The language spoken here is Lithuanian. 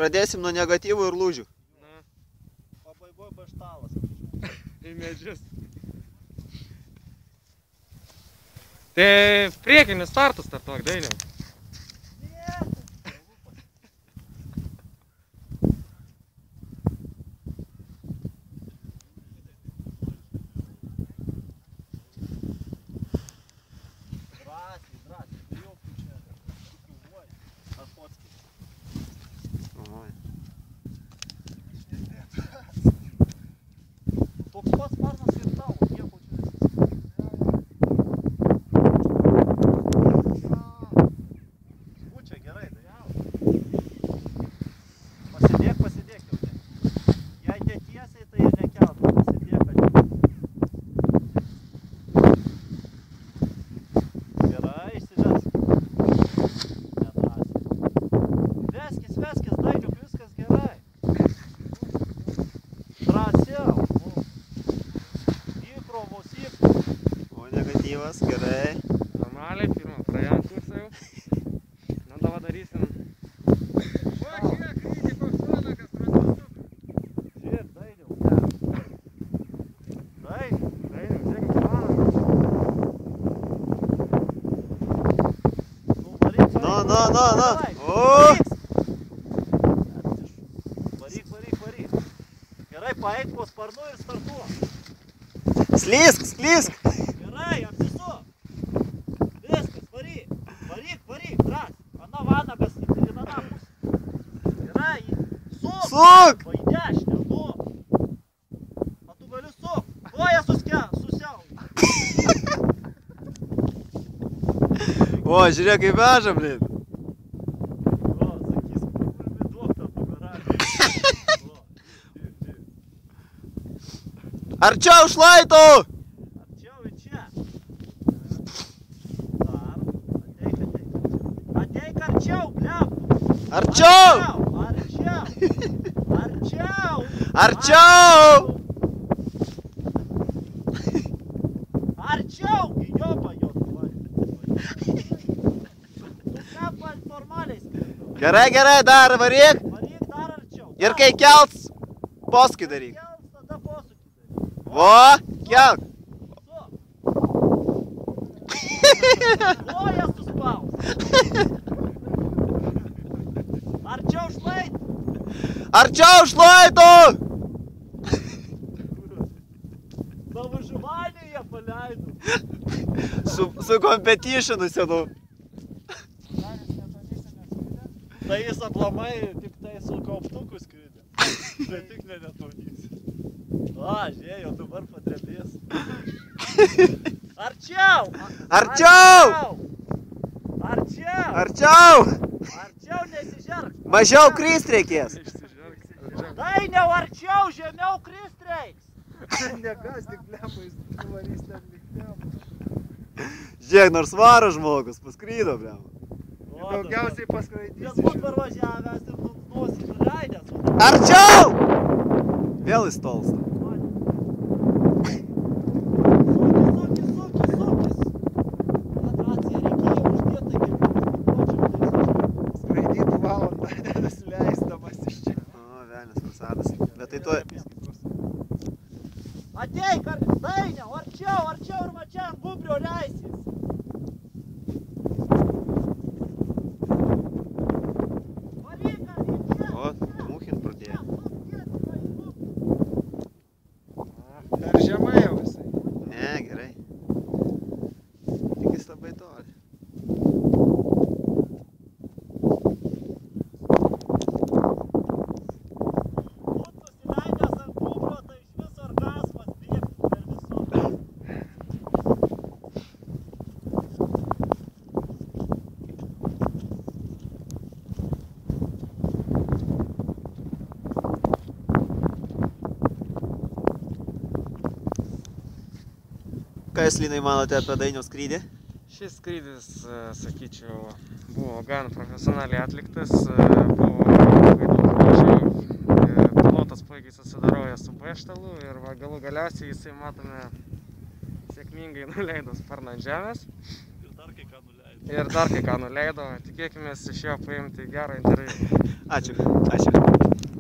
Pradėsim nuo negatyvų ir lūžių. Na. Pabaigoj baštalas. Į medžius. Tai priekinis startas startuok, Dainiau. Toks pats sparnas ir tavo, nieko čia nesis. Būčia gerai, tai jau. Pasidėk jau. Jei netiesiai, tai ir nekelt. Pasidėk, kad gerai, išsivesk. Nedrąsiai. Veskis, Dainiuk, viskas gerai. Drąsiau. O negatyvas, gerai. Normaliai, pirmą praėjom kursą jau. Nu, dabar darysim. Žiūrėk, Dainiau. Dainiau, žiūrėk, planakas. Nu. O! Varyk. Gerai, paeik po sparnu ir startuok. Slysk! Gerai, apsisuk. Viskas, varyk, drąs. Ana vanagas į aną pusę. Gerai, Suk! O į dešinę, nu. O tu gali suk. Koja susiau. O, žiūrėk, kaip vežam, blin. O, sakys, duok tą nugarą. Arčiau šlaito! Arčiau į čia. Dar. Ateik arčiau, bliam. Arčiau! Arčiau, jopa, jo. Tu ką normaliai skrido. Gerai, dar varyk. Varyk dar arčiau. Ir kai kelts, posūkį daryk. Kels, tada posūkį daryk. Vo, kelk. Koja suspaus. Arčiau šlaito! Na važiuvanį jie paleido. Su competitionu senu. Tai jis aplamai tik tai su kauptuku skridė. Tai tik nenetonys. A, žiūrėjau, dabar padrebės. Arčiau! Arčiau nesižerk. Mažiau krist reikės. Dainiau, arčiau, žemiau krist reiks. Negastik, blemais, nuvarys ten likdėm. Žiūrėk, nors varo žmogus, paskrydo, blem. Daugiausiai paskraidys Nes būt parvažiavęs ir nosį nuleidęs. Arčiau! Vėl jis tolsta. Sukis. Atracija reikėjo uždėti kaip skraidytų valandą, nenusileisdamas iš čia. O, velnias fasadas. Bet tai tuo... Ateik, Dainiau, arčiau ir mačiam gubrio leisis. O, muhin pradėjo. Per žemai jau visai. Ne, gerai. Tik jis labai toli. Ką jūs, Linai, manote apie Dainiaus skrydį? Šis skrydis, sakyčiau, buvo gan profesionaliai atliktas, buvo labai daug lūžių, pilotas puikiai susidarojo su baištalu ir galų galiausiai jisai, matome, sėkmingai nuleido sparną ant žemės. Ir dar kai ką nuleido. ir dar kai ką nuleido. Tikėkime iš jo paimti gerą interviu. Ačiū.